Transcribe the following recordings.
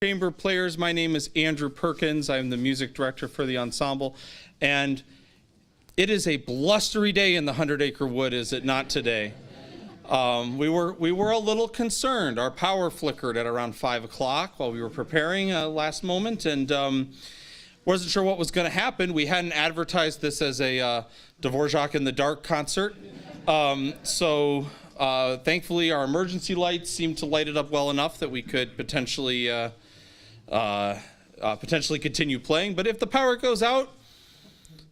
Chamber players, my name is Andrew Perkins. I'm the music director for the ensemble, and it is a blustery day in the 100-acre wood, is it not today? We were a little concerned. Our power flickered at around 5 o'clock while we were preparing last moment, and wasn't sure what was going to happen. We hadn't advertised this as a Dvorak in the Dark concert, so thankfully our emergency lights seemed to light it up well enough that we could potentially continue playing. But if the power goes out,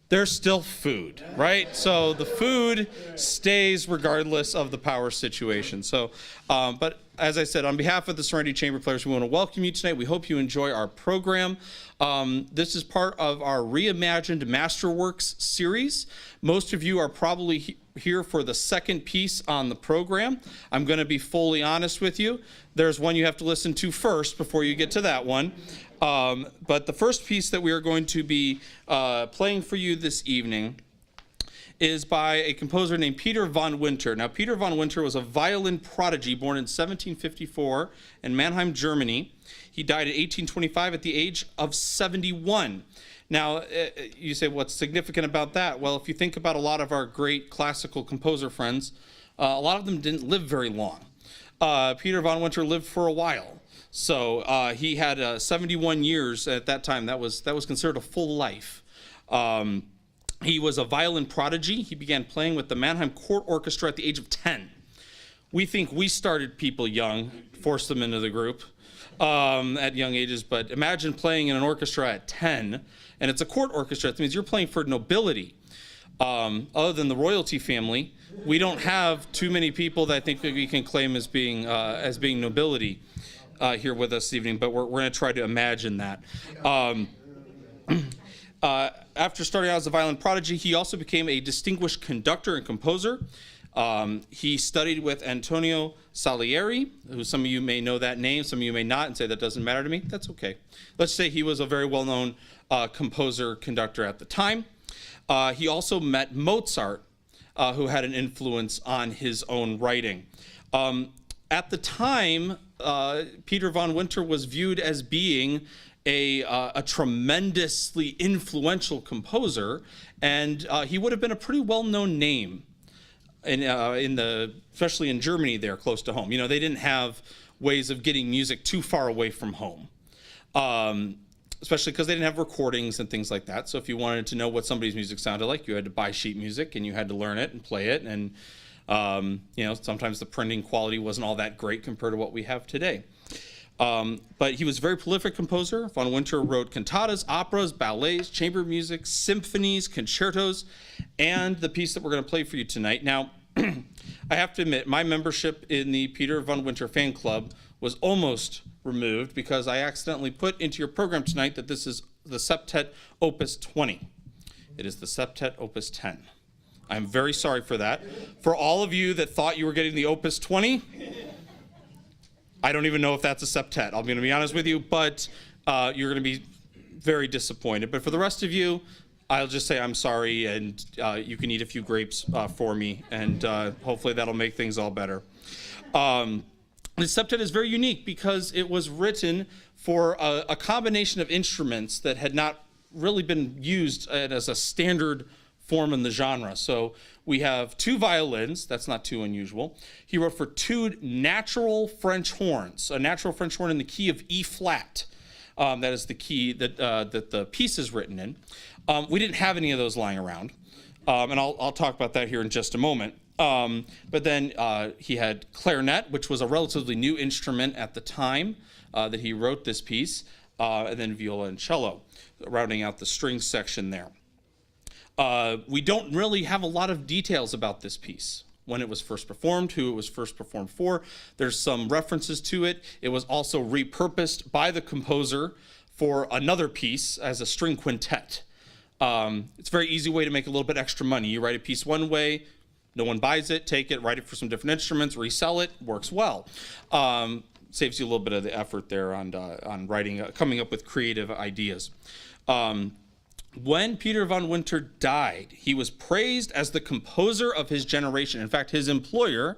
there's still food, right? So the food stays regardless of the power situation. So, but as I said, on behalf of the Serenity Chamber players, we want to welcome you tonight. We hope you enjoy our program. This is part of our Reimagined Masterworks series. Most of you are probably here for the second piece on the program. I'm going to be fully honest with you. There's one you have to listen to first before you get to that one. But the first piece that we are going to be playing for you this evening is by a composer named Peter von Winter. Now, Peter von Winter was a violin prodigy born in 1754 in Mannheim, Germany. He died in 1825 at the age of 71. Now, you say, what's significant about that? Well, if you think about a lot of our great classical composer friends, a lot of them didn't live very long. Peter von Winter lived for a while. So he had 71 years at that time. That was considered a full life. He was a violin prodigy. He began playing with the Mannheim Court Orchestra at the age of 10. We think we started people young, forced them into the group at young ages, but imagine playing in an orchestra at 10, and it's a court orchestra. That means you're playing for nobility. Other than the royalty family, we don't have too many people that I think that we can claim as being nobility here with us this evening, but we're going to try to imagine that. After starting out as a violin prodigy, he also became a distinguished conductor and composer. He studied with Antonio Salieri, who some of you may know that name, some of you may not, and say that doesn't matter to me. That's okay. Let's say he was a very well-known composer, conductor at the time. He also met Mozart, who had an influence on his own writing. At the time, Peter von Winter was viewed as being a tremendously influential composer, and he would have been a pretty well-known name especially in Germany there, close to home. You know, they didn't have ways of getting music too far away from home, especially because they didn't have recordings and things like that. So if you wanted to know what somebody's music sounded like, you had to buy sheet music and you had to learn it and play it. And you know, sometimes the printing quality wasn't all that great compared to what we have today. But he was a very prolific composer. Von Winter wrote cantatas, operas, ballets, chamber music, symphonies, concertos, and the piece that we're going to play for you tonight. Now, I have to admit, my membership in the Peter von Winter fan club was almost removed because I accidentally put into your program tonight that this is the Septet Opus 20. It is the Septet Opus 10. I'm very sorry for that. For all of you that thought you were getting the Opus 20, I don't even know if that's a septet. I'm going to be honest with you, but you're going to be very disappointed. But for the rest of you, I'll just say I'm sorry, and you can eat a few grapes for me, and hopefully that'll make things all better. The septet is very unique because it was written for a combination of instruments that had not really been used as a standard form in the genre. So we have two violins, that's not too unusual. He wrote for two natural French horns, a natural French horn in the key of E flat. That is the key that the piece is written in. We didn't have any of those lying around, and I'll talk about that here in just a moment. But then he had clarinet, which was a relatively new instrument at the time that he wrote this piece, and then viola and cello, rounding out the string section there. We don't really have a lot of details about this piece. When it was first performed, who it was first performed for. There's some references to it. It was also repurposed by the composer for another piece as a string quintet. It's a very easy way to make a little bit extra money. You write a piece one way, no one buys it, take it, write it for some different instruments, resell it, works well. Saves you a little bit of the effort there on writing, coming up with creative ideas. When Peter von Winter died, he was praised as the composer of his generation. In fact, his employer,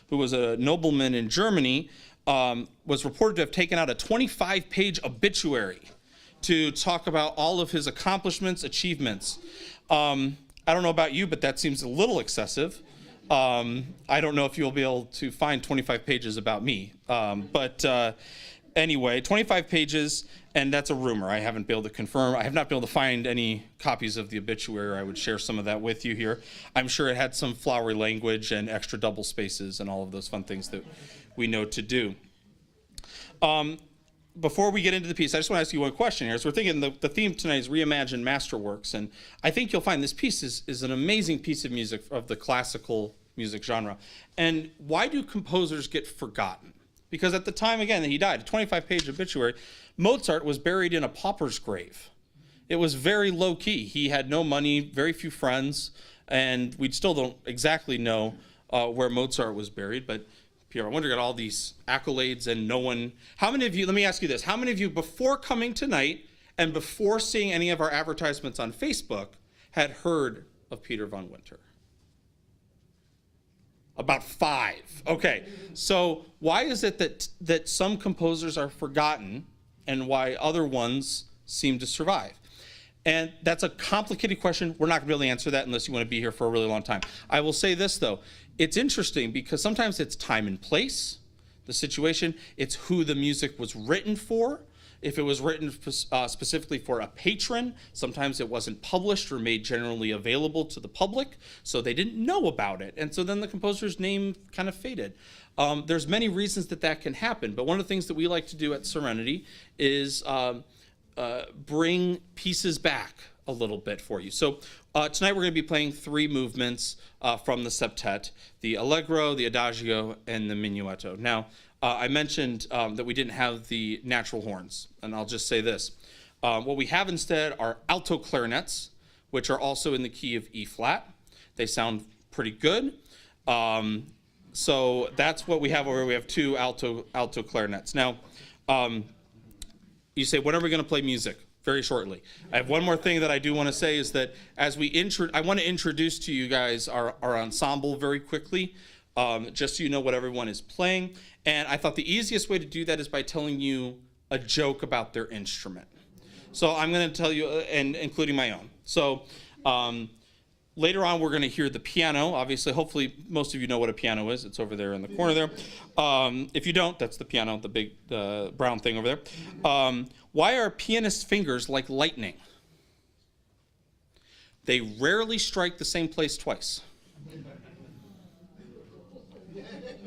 who was a nobleman in Germany, was reported to have taken out a 25-page obituary to talk about all of his accomplishments, achievements. I don't know about you, but that seems a little excessive. I don't know if you'll be able to find 25 pages about me. Anyway, 25 pages, and that's a rumor. I haven't been able to confirm. I have not been able to find any copies of the obituary. I would share some of that with you here. I'm sure it had some flowery language and extra double spaces and all of those fun things that we know to do. Before we get into the piece, I just want to ask you one question here. So we're thinking the theme tonight is Reimagine Masterworks, and I think you'll find this piece is an amazing piece of music of the classical music genre. And why do composers get forgotten? Because at the time, again, that he died, a 25-page obituary, Mozart was buried in a pauper's grave. It was very low-key. He had no money, very few friends, and we still don't exactly know where Mozart was buried, but Pierre, I wonder, got all these accolades and no one. How many of you, let me ask you this, how many of you before coming tonight and before seeing any of our advertisements on Facebook had heard of Peter von Winter? About 5. Okay, so why is it that some composers are forgotten and why other ones seem to survive? And that's a complicated question. We're not going to be able to answer that unless you want to be here for a really long time. I will say this, though. It's interesting because sometimes it's time and place, the situation. It's who the music was written for. If it was written specifically for a patron, sometimes it wasn't published or made generally available to the public, so they didn't know about it. And so then the composer's name kind of faded. There's many reasons that can happen, but one of the things that we like to do at Serenity is bring pieces back a little bit for you. So tonight we're going to be playing 3 movements from the septet, the Allegro, the Adagio, and the Minuetto. Now, I mentioned that we didn't have the natural horns, and I'll just say this. What we have instead are alto clarinets, which are also in the key of E flat. They sound pretty good. So that's what we have over here. We have 2 alto clarinets. Now, you say, when are we going to play music? Very shortly. I have one more thing that I do want to say is that as I want to introduce to you guys our ensemble very quickly, just so you know what everyone is playing. And I thought the easiest way to do that is by telling you a joke about their instrument. So I'm going to tell you, and including my own. So later on, we're going to hear the piano. Obviously, hopefully, most of you know what a piano is. It's over there in the corner there. If you don't, that's the piano, the big brown thing over there. Why are pianists' fingers like lightning? They rarely strike the same place twice.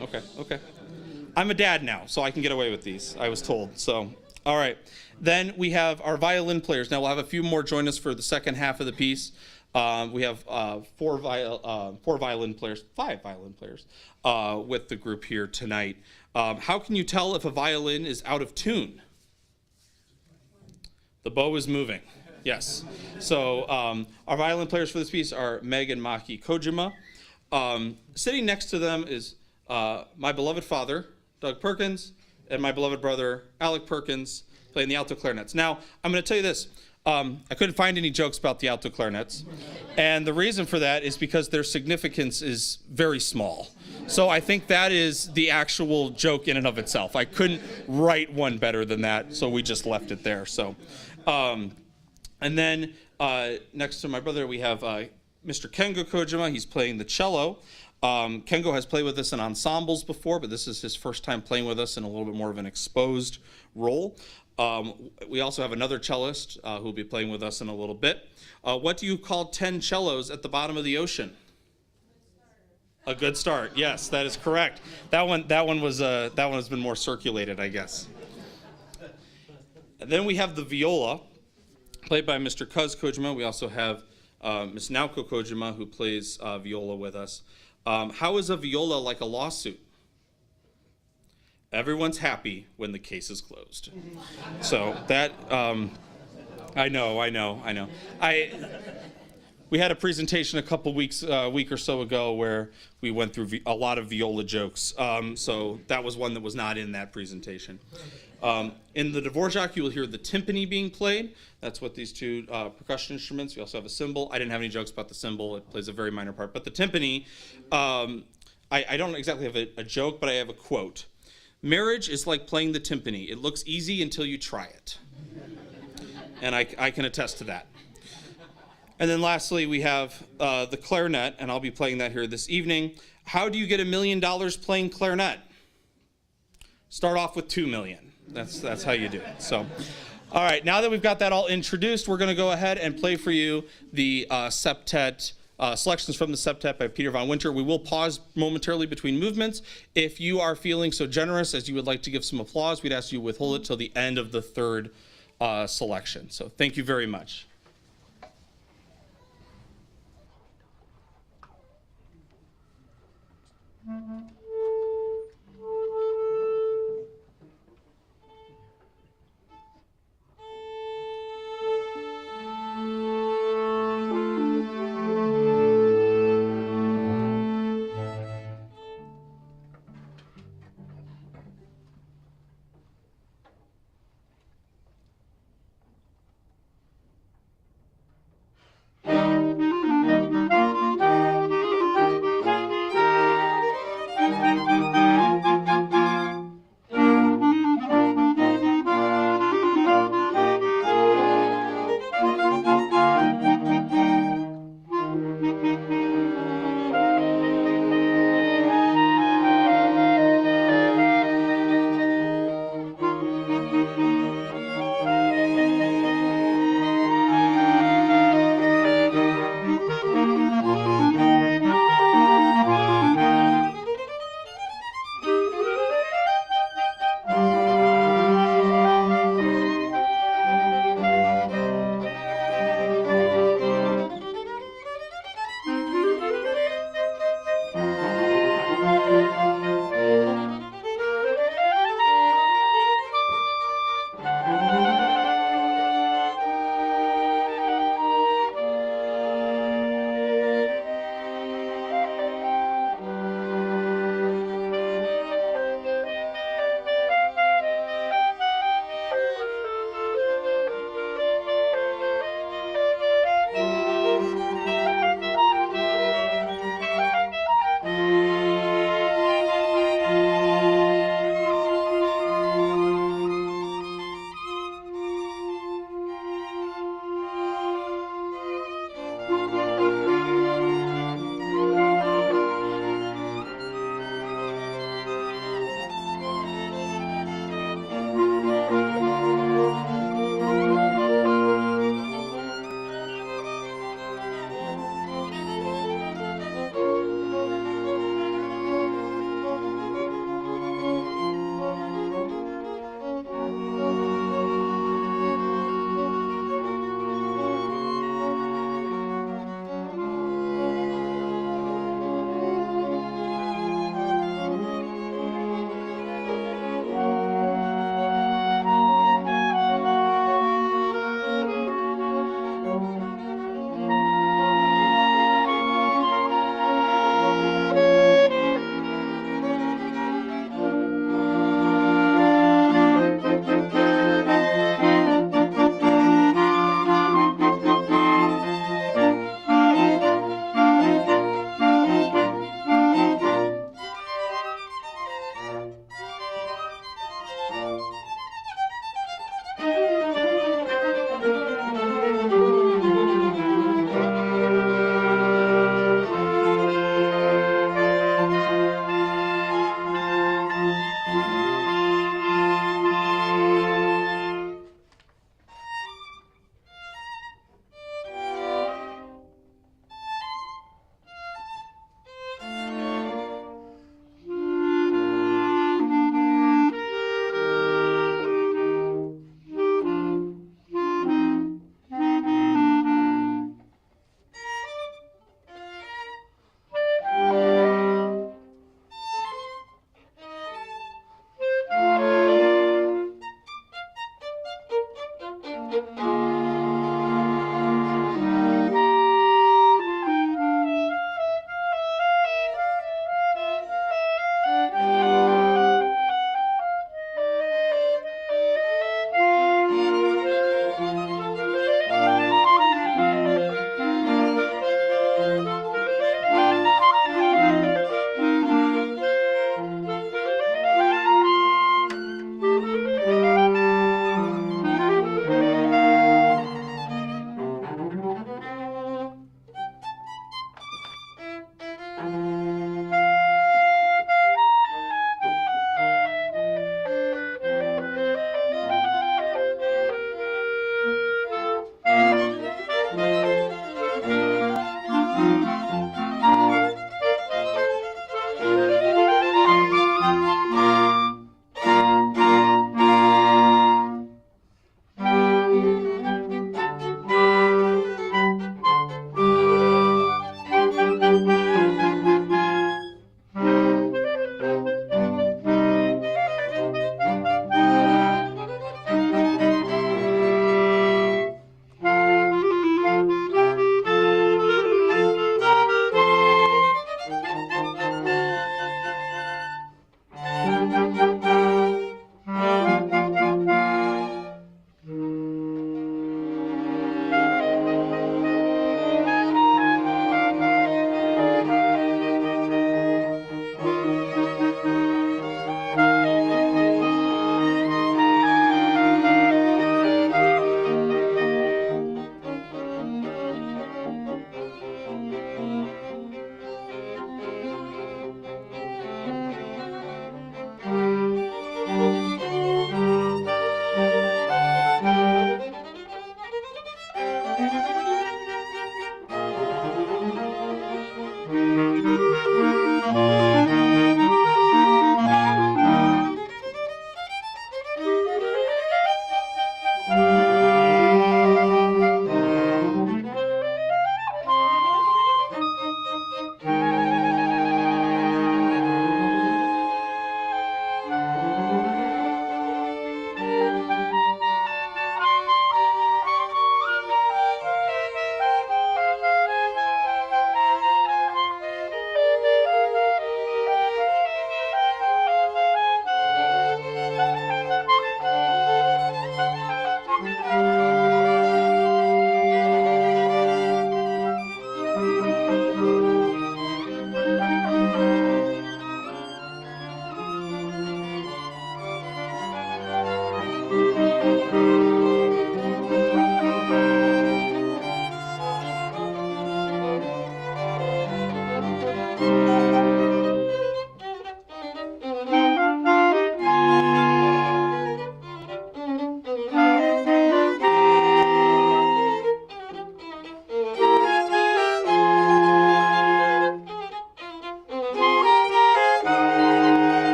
Okay. I'm a dad now, so I can get away with these, I was told. So, all right. Then we have our violin players. Now, we'll have a few more join us for the second half of the piece. We have 5 violin players with the group here tonight. How can you tell if a violin is out of tune? The bow is moving. Yes. So our violin players for this piece are Meg and Maki Kojima. Sitting next to them is my beloved father, Doug Perkins, and my beloved brother, Alec Perkins, playing the alto clarinets. Now, I'm going to tell you this. I couldn't find any jokes about the alto clarinets. And the reason for that is because their significance is very small. So I think that is the actual joke in and of itself. I couldn't write one better than that, so we just left it there. So, and then next to my brother, we have Mr. Kengo Kojima. He's playing the cello. Kengo has played with us in ensembles before, but this is his first time playing with us in a little bit more of an exposed role. We also have another cellist who will be playing with us in a little bit. What do you call 10 cellos at the bottom of the ocean? A good start. Yes, that is correct. That one has been more circulated, I guess. And then we have the viola, played by Mr. Kuz Kojima. We also have Ms. Naoko Kojima, who plays viola with us. How is a viola like a lawsuit? Everyone's happy when the case is closed. So that, I know. We had a presentation a week or so ago where we went through a lot of viola jokes. So that was one that was not in that presentation. In the Dvorak, you will hear the timpani being played. That's what these 2 percussion instruments. We also have a cymbal. I didn't have any jokes about the cymbal. It plays a very minor part. But the timpani, I don't exactly have a joke, but I have a quote. Marriage is like playing the timpani. It looks easy until you try it. And I can attest to that. And then lastly, we have the clarinet, and I'll be playing that here this evening. How do you get $1 million playing clarinet? Start off with $2 million. That's how you do it. So, all right, now that we've got that all introduced, we're going to go ahead and play for you the septet, selections from the septet by Peter von Winter. We will pause momentarily between movements. If you are feeling so generous as you would like to give some applause, we'd ask you to withhold it till the end of the third selection. So thank you very much.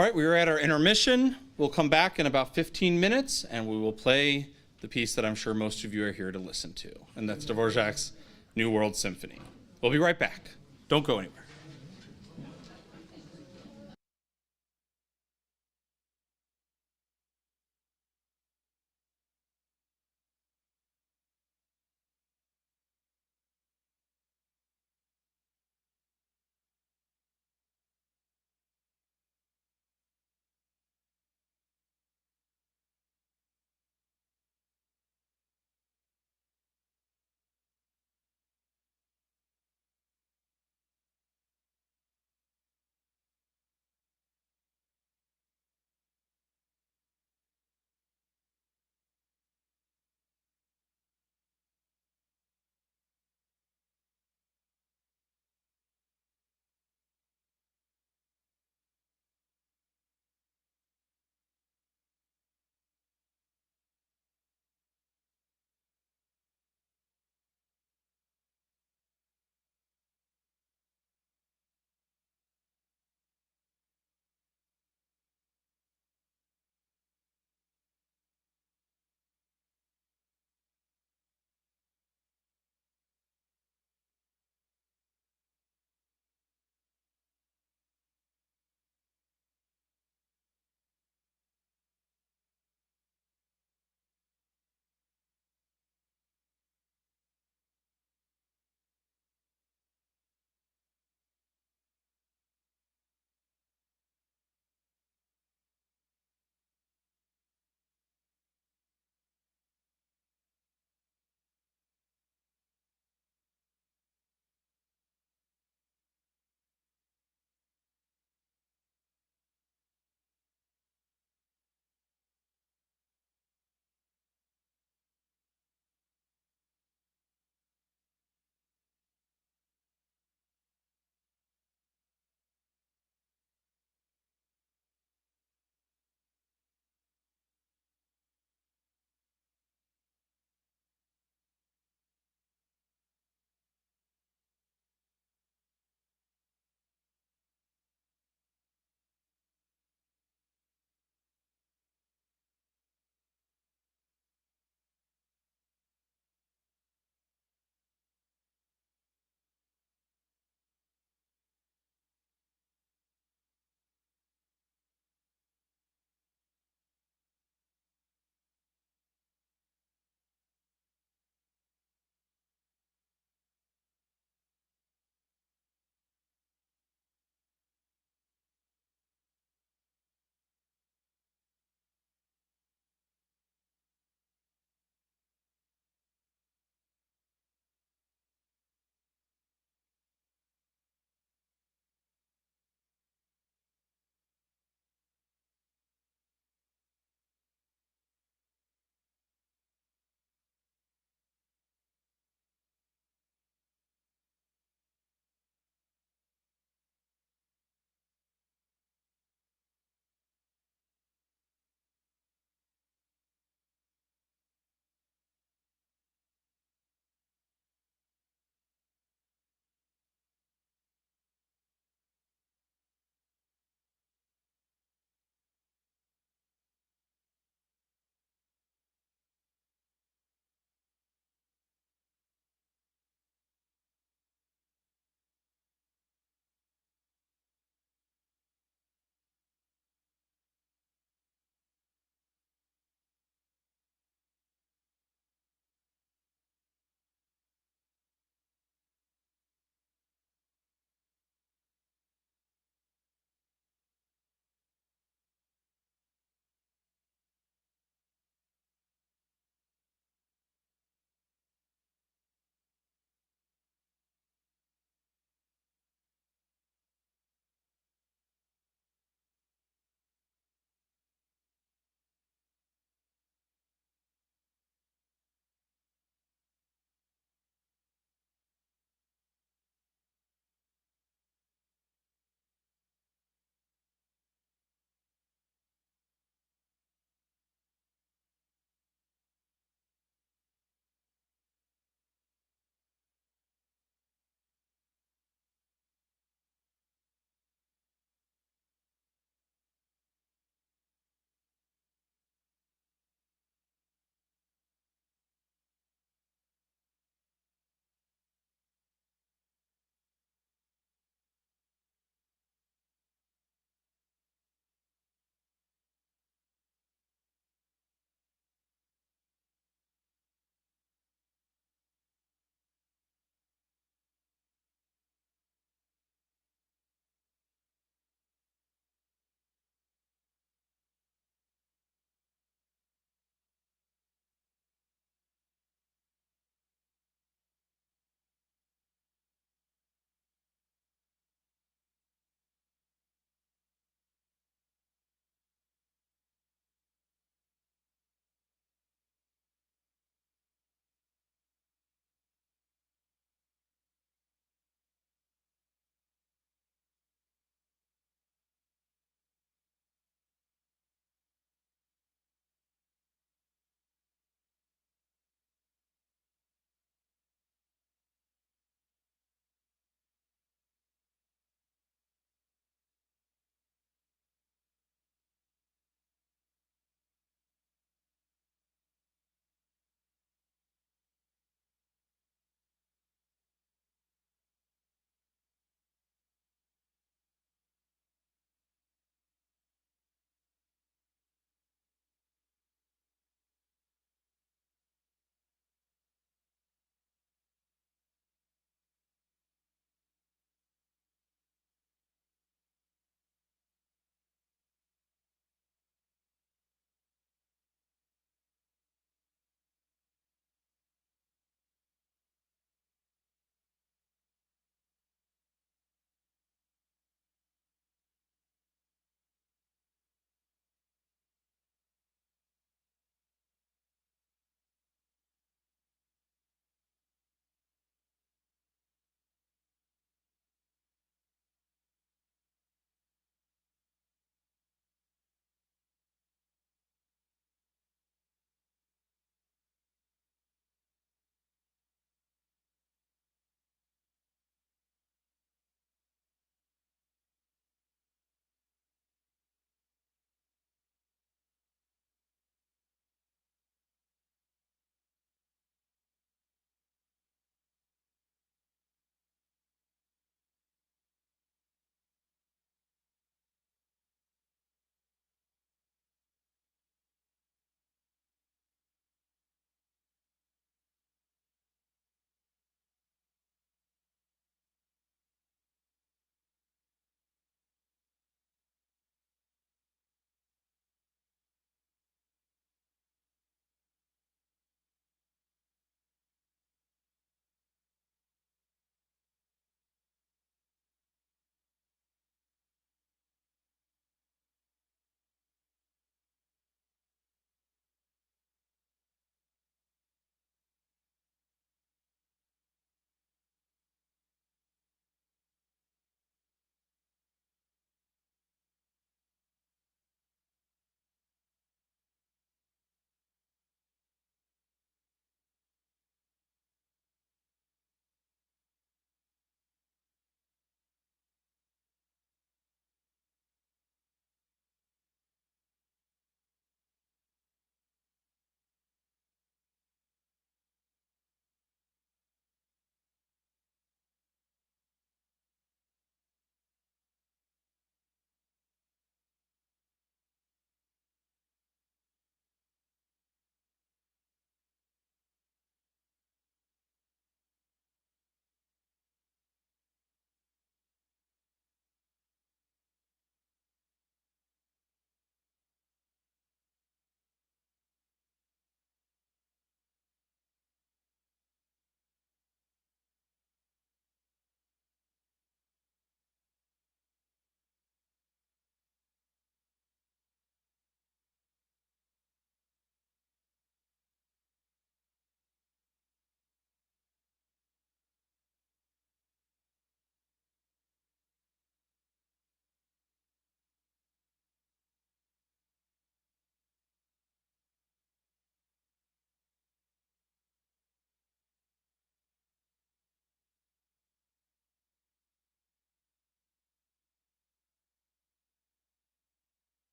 All right, we are at our intermission. We'll come back in about 15 minutes, and we will play the piece that I'm sure most of you are here to listen to, and that's Dvorak's New World Symphony. We'll be right back. Don't go anywhere.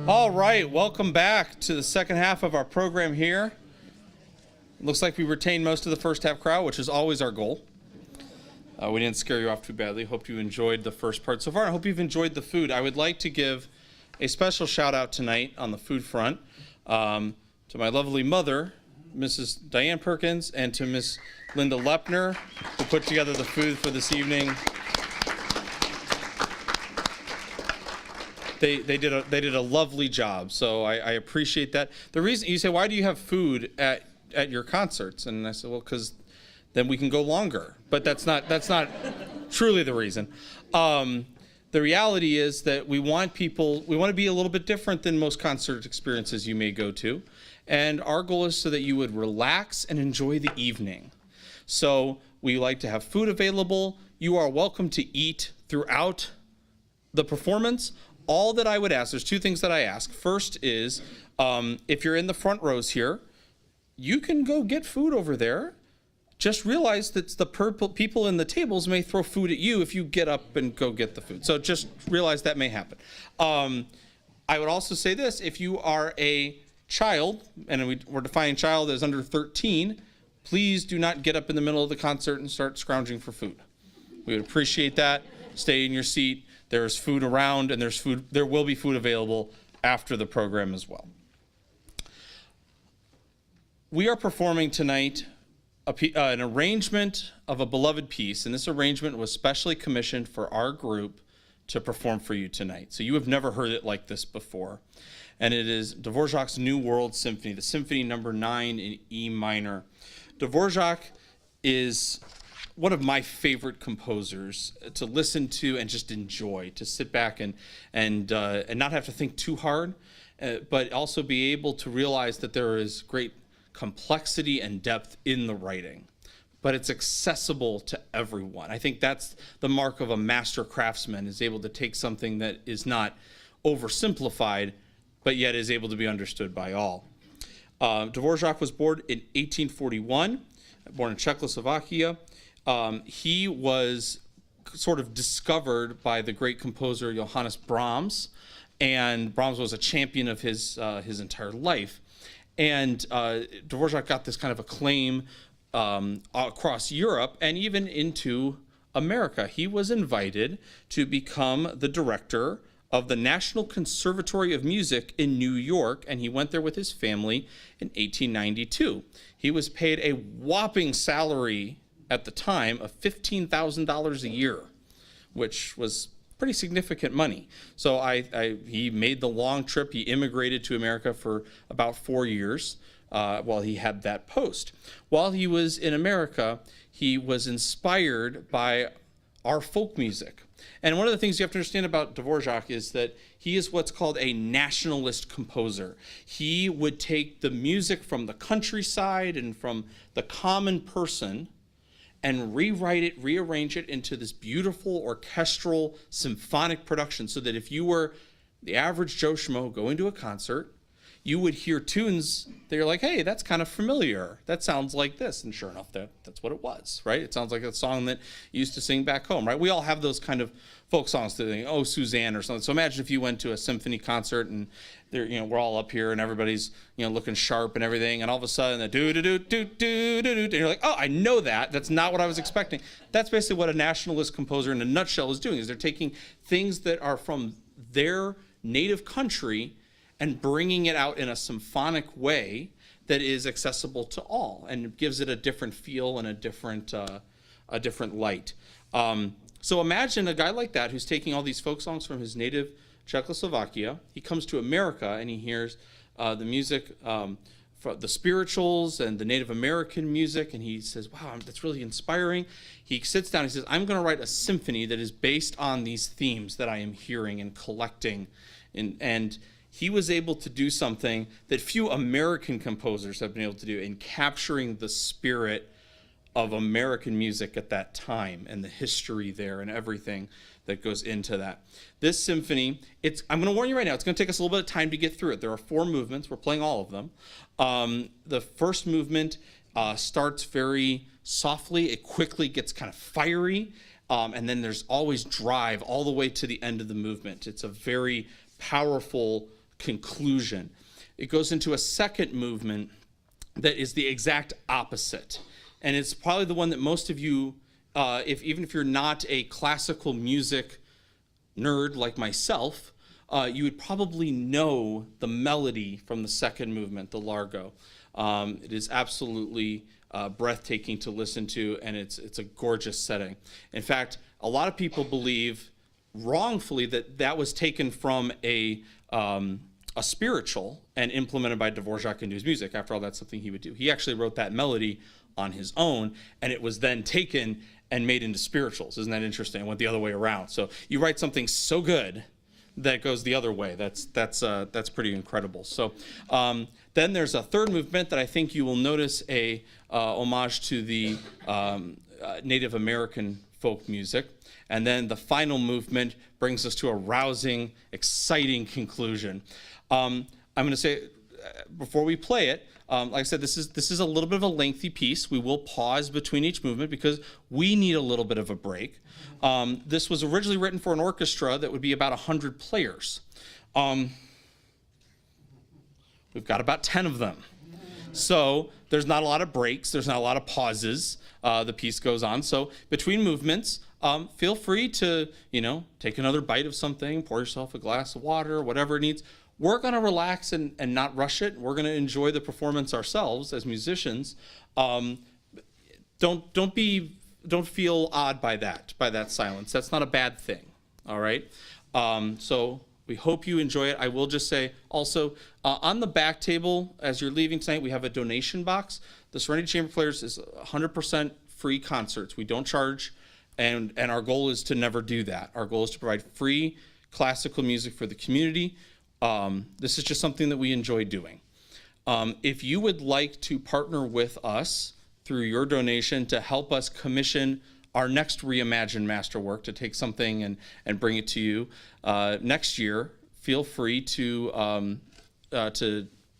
All right, welcome back to the second half of our program here. Looks like we retained most of the first half crowd, which is always our goal. We didn't scare you off too badly. Hope you enjoyed the first part so far. I hope you've enjoyed the food. I would like to give a special shout out tonight on the food front to my lovely mother, Mrs. Diane Perkins, and to Miss Linda Lepner, who put together the food for this evening. They did a lovely job, so I appreciate that. The reason you say, why do you have food at your concerts? And I said, well, because then we can go longer. But that's not truly the reason. The reality is that we want to be a little bit different than most concert experiences you may go to, and our goal is so that you would relax and enjoy the evening. So we like to have food available. You are welcome to eat throughout the performance. All that I would ask, there's two things that I ask. First is, if you're in the front rows here, you can go get food over there. Just realize that the people in the tables may throw food at you if you get up and go get the food. So just realize that may happen. I would also say this, if you are a child, and we're defining child as under 13, please do not get up in the middle of the concert and start scrounging for food. We would appreciate that. Stay in your seat. There's food around, and there will be food available after the program as well. We are performing tonight an arrangement of a beloved piece, and this arrangement was specially commissioned for our group to perform for you tonight. So you have never heard it like this before. And it is Dvorak's New World Symphony, the Symphony Number 9 in E minor. Dvorak is one of my favorite composers to listen to and just enjoy, to sit back and not have to think too hard, but also be able to realize that there is great complexity and depth in the writing, but it's accessible to everyone. I think that's the mark of a master craftsman, is able to take something that is not oversimplified, but yet is able to be understood by all. Dvorak was born in 1841, born in Czechoslovakia. He was sort of discovered by the great composer Johannes Brahms, and Brahms was a champion of his entire life. And Dvorak got this kind of acclaim across Europe and even into America. He was invited to become the director of the National Conservatory of Music in New York, and he went there with his family in 1892. He was paid a whopping salary at the time of $15,000 a year, which was pretty significant money. So he made the long trip. He immigrated to America for about 4 years while he had that post. While he was in America, he was inspired by our folk music. And one of the things you have to understand about Dvorak is that he is what's called a nationalist composer. He would take the music from the countryside and from the common person and rewrite it, rearrange it into this beautiful orchestral symphonic production, so that if you were the average Joe Schmo going to a concert, you would hear tunes that you're like, hey, that's kind of familiar. That sounds like this. And sure enough, that's what it was, right? It sounds like a song that you used to sing back home, right? We all have those kind of folk songs that think, oh, Suzanne or something. So imagine if you went to a symphony concert and we're all up here and everybody's looking sharp and everything, and all of a sudden the do-do-do-do-do-do-do, and you're like, oh, I know that. That's not what I was expecting. That's basically what a nationalist composer in a nutshell is doing, is they're taking things that are from their native country and bringing it out in a symphonic way that is accessible to all, and gives it a different feel and a different light. So imagine a guy like that who's taking all these folk songs from his native Czechoslovakia. He comes to America and he hears the music, the spirituals and the Native American music, and he says, wow, that's really inspiring. He sits down and he says, I'm going to write a symphony that is based on these themes that I am hearing and collecting. And he was able to do something that few American composers have been able to do, in capturing the spirit of American music at that time and the history there and everything that goes into that. This symphony, I'm going to warn you right now, it's going to take us a little bit of time to get through it. There are 4 movements. We're playing all of them. The first movement starts very softly. It quickly gets kind of fiery, and then there's always drive all the way to the end of the movement. It's a very powerful conclusion. It goes into a second movement that is the exact opposite. And it's probably the one that most of you, even if you're not a classical music nerd like myself, you would probably know the melody from the second movement, the Largo. It is absolutely breathtaking to listen to, and it's a gorgeous setting. In fact, a lot of people believe wrongfully that was taken from a spiritual and implemented by Dvorak into his music. After all, that's something he would do. He actually wrote that melody on his own, and it was then taken and made into spirituals. Isn't that interesting? It went the other way around. So you write something so good that it goes the other way. That's pretty incredible. So then there's a third movement that I think you will notice a homage to the Native American folk music. And then the final movement brings us to a rousing, exciting conclusion. I'm going to say, before we play it, like I said, this is a little bit of a lengthy piece. We will pause between each movement because we need a little bit of a break. This was originally written for an orchestra that would be about 100 players. We've got about 10 of them. So there's not a lot of breaks. There's not a lot of pauses. The piece goes on. So between movements, feel free to, take another bite of something, pour yourself a glass of water, whatever it needs. We're going to relax and not rush it. We're going to enjoy the performance ourselves as musicians. Don't feel odd by that silence. That's not a bad thing. All right. So we hope you enjoy it. I will just say also on the back table as you're leaving tonight, we have a donation box. The Serenity Chamber Players is 100% free concerts. We don't charge, and our goal is to never do that. Our goal is to provide free classical music for the community. This is just something that we enjoy doing. If you would like to partner with us through your donation to help us commission our next reimagined masterwork, to take something and bring it to you next year, feel free to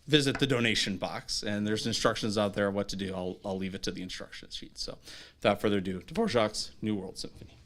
visit the donation box, and there's instructions out there what to do. I'll leave it to the instruction sheet. So without further ado, Dvorak's New World Symphony.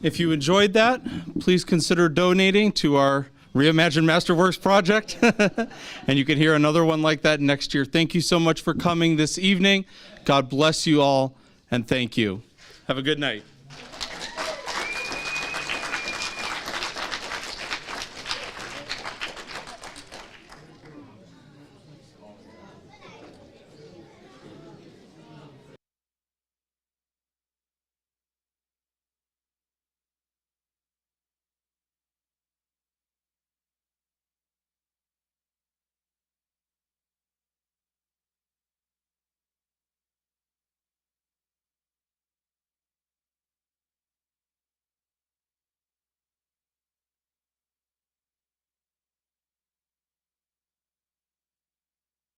If you enjoyed that, please consider donating to our Reimagine Masterworks project. And you can hear another one like that next year. Thank you so much for coming this evening. God bless you all, and thank you. Have a good night.